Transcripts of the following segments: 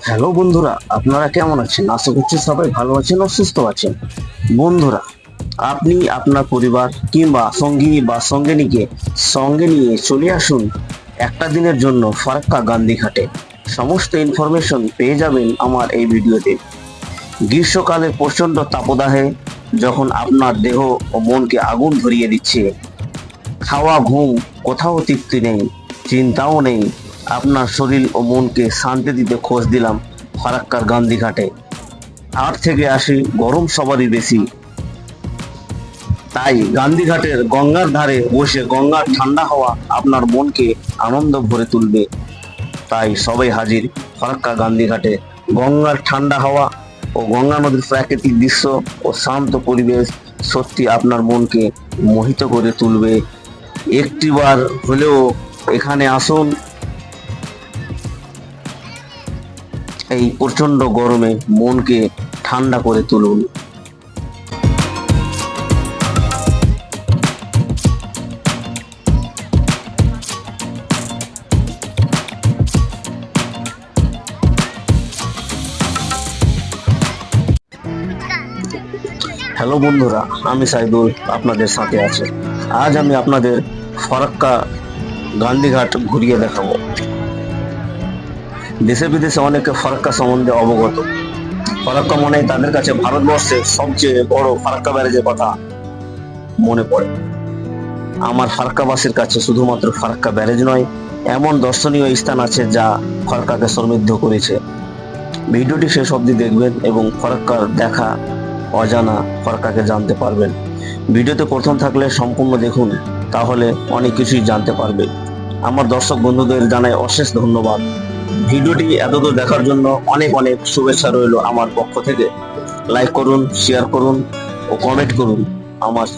Hello বন্ধুরা, আপনারা কেমন আছেন? আশা করছি সবাই ভালো আছেন ও সুস্থ আছেন। বন্ধুরা, আপনি আপনার পরিবার কিংবা সঙ্গী বা সঙ্গিনীকে সঙ্গে নিয়ে চলে আসুন একটা দিনের জন্য ফারাক্কা গান্ধীঘাটে। সমস্ত ইনফরমেশন পেয়ে যাবেন আমার এই ভিডিওতে। গ্রীষ্মকালের প্রচন্ড তাপদাহে যখন আপনার দেহ ও মনকে আগুন ধরিয়ে দিচ্ছে, খাওয়া ঘুম কোথাও তৃপ্তি নেই, চিন্তাও নেই, আপনার শরীর ও মনকে শান্তি দিতে খোঁজ দিলাম ফারাক্কার গান্ধীঘাটে। আর থেকে আসি গরম সবারই বেশি, তাই গান্ধীঘাটের গঙ্গার ধারে বসে গঙ্গার ঠান্ডা হাওয়া আপনার মনকে আনন্দ ভরে তুলবে। তাই সবাই হাজির ফারাক্কা গান্ধীঘাটে। গঙ্গার ঠান্ডা হাওয়া ও গঙ্গা নদীর প্রাকৃতিক দৃশ্য ও শান্ত পরিবেশ সত্যি আপনার মনকে মোহিত করে তুলবে। একটিবার হলেও এখানে আসুন, এই প্রচন্ড গরমে মনকে ঠান্ডা করে তুলুন। হ্যালো বন্ধুরা, আমি সাইদুল আপনাদের সাথে আছি। আজ আমি আপনাদের ফারাক্কা গান্ধীঘাট ঘুরিয়ে দেখাবো। দেশে বিদেশে অনেকে ফারাক্কা সম্বন্ধে অবগত। ফারাক্কা মনে তাদের কাছে ভারতবর্ষের সবচেয়ে বড় ফারাক্কা ব্যারেজের কথা মনে পড়ে। আমার ফারাক্কাবাসীর কাছে শুধুমাত্র ফারাক্কা ব্যারেজ নয়, এমন দর্শনীয় স্থান আছে যা ফারাক্কাকে সমৃদ্ধ করেছে। ভিডিওটি শেষ অবধি দেখবেন এবং ফারাক্কার দেখা অজানা ফারাক্কাকে জানতে পারবেন। ভিডিওতে প্রথম থাকলে সম্পূর্ণ দেখুন, তাহলে অনেক কিছুই জানতে পারবে। আমার দর্শক বন্ধুদের জানাই অশেষ ধন্যবাদ। ভিডিওটি এতদূর দেখার জন্য অনেক অনেক শুভেচ্ছা রইল আমার পক্ষ থেকে। লাইক করুন, শেয়ার করুন ও কমেন্ট করুন আমার,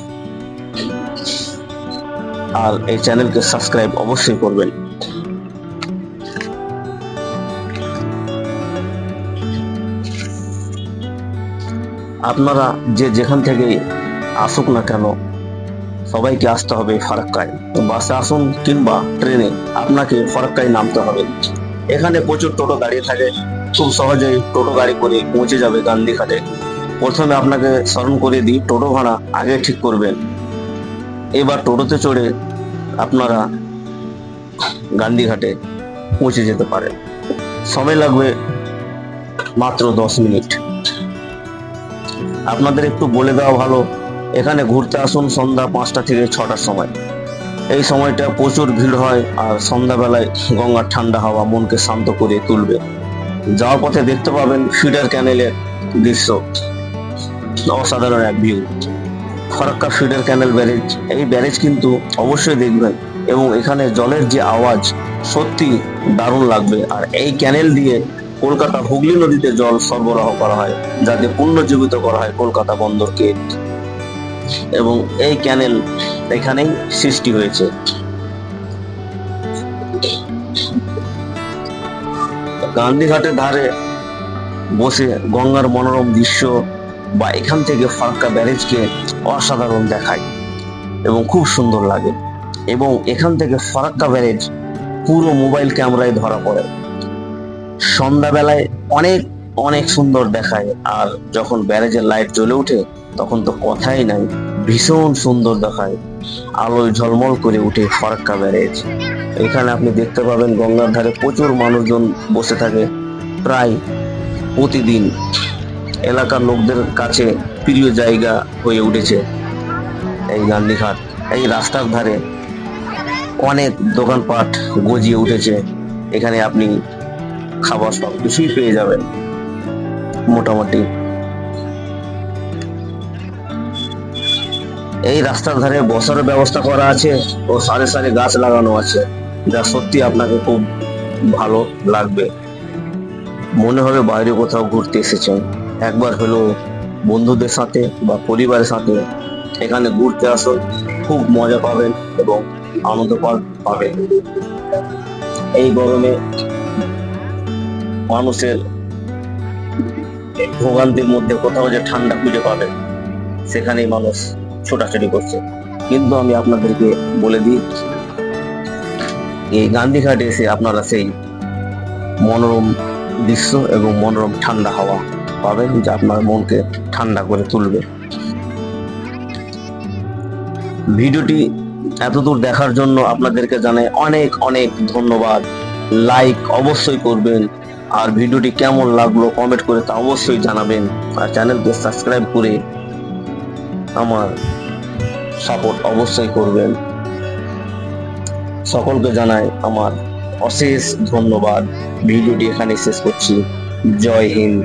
আর এই চ্যানেলকে সাবস্ক্রাইব অবশ্যই করবেন। আপনারা যে যেখান থেকে আসুক না কেন, সবাইকে আসতে হবে ফারাক্কায়। বাসে আসুন কিংবা ট্রেনে, আপনাকে ফারাক্কায় নামতে হবে। এখানে প্রচুর টোটো দাঁড়িয়ে থাকে, খুব সহজেই টোটো গাড়ি করে পৌঁছে যাবে গান্ধীঘাটে। প্রথমে আপনাকে স্মরণ করে দিই, টোটো ভাড়া আগে ঠিক করবেন। এবার টোটোতে চড়ে আপনারা গান্ধীঘাটে পৌঁছে যেতে পারেন। সময় লাগবে মাত্র 10 মিনিট। আপনাদের একটু বলে দেওয়া ভালো, এখানে ঘুরতে আসুন সন্ধ্যা 5টা থেকে 6টার সময়। এই সময়টা প্রচুর ভিড় হয়, আর সন্ধ্যাবেলায় গঙ্গার ঠান্ডা হাওয়া মনকে শান্ত করে তুলবে। যাওয়ার পথে দেখতে পাবেন ফিডার ক্যানেলের দৃশ্য, অসাধারণ এক ভিউ। ফারাক্কা ফিডার ক্যানেল ব্যারেজ, এই ব্যারেজ কিন্তু অবশ্যই দেখবেন, এবং এখানে জলের যে আওয়াজ সত্যি দারুণ লাগবে। আর এই ক্যানেল দিয়ে কলকাতা হুগলি নদীতে জল সরবরাহ করা হয়, যাতে পুনর্জীবিত করা হয় কলকাতা বন্দরকে, এবং এই ক্যানেল এখানেই সৃষ্টি হয়েছে। গান্ধীঘাটের ধারে বসে গঙ্গার মনোরম দৃশ্য বা এখান থেকে ফারাক্কা ব্যারেজকে অসাধারণ দেখায় এবং খুব সুন্দর লাগে। এবং এখান থেকে ফারাক্কা ব্যারেজ পুরো মোবাইল ক্যামেরায় ধরা পড়ে। সন্ধ্যাবেলায় অনেক অনেক সুন্দর দেখায়, আর যখন ব্যারেজের লাইট জ্বলে ওঠে তখন তো কথাই নাই, ভীষণ সুন্দর দেখায়। আলোয় ঝলমল করে উঠে ফারাক্কা ব্যারেজ। এখানে আপনি দেখতে পাবেন গঙ্গার ধারে প্রচুর মানুষজন বসে থাকে প্রায় প্রতিদিন। এলাকার লোকদের কাছে প্রিয় জায়গা হয়ে উঠেছে এই গান্ধীঘাট। এই রাস্তার ধারে অনেক দোকানপাট গজিয়ে উঠেছে, এখানে আপনি খাবার সব কিছুই পেয়ে যাবেন মোটামুটি। এই রাস্তার ধারে বসার ব্যবস্থা করা আছে ও সারি সারি গাছ লাগানো আছে, যা সত্যি আপনাকে খুব ভালো লাগবে। মনে হবে বাইরে কোথাও ঘুরতে এসেছেন। একবার হলেও বন্ধুদের সাথে বা পরিবারের সাথে এখানে ঘুরতে আসুন, খুব মজা পাবেন এবং আনন্দ পাবেন। এই গরমে মানুষের ভোগান্তির মধ্যে কোথাও যে ঠান্ডা খুঁজে পাবে, সেখানেই মানুষ ছোটাছুটি করছে। কিন্তু আমি আপনাদেরকে বলে দিই, এই গান্ধীঘাটে এসে আপনারা সেই মনোরম দৃশ্য এবং মনোরম ঠান্ডা হাওয়া পাবেন, যা আপনার মনকে ঠান্ডা করে তুলবে। ভিডিওটি এতদূর দেখার জন্য আপনাদেরকে জানাই অনেক অনেক ধন্যবাদ। লাইক অবশ্যই করবেন, আর ভিডিওটি কেমন লাগলো কমেন্ট করে তা অবশ্যই জানাবেন, আর চ্যানেলকে সাবস্ক্রাইব করে আমার সাপোর্ট অবশ্যই করবেন। সকলকে জানাই আমার অশেষ ধন্যবাদ। ভিডিওটি এখানে শেষ করছি। জয় হিন্দ।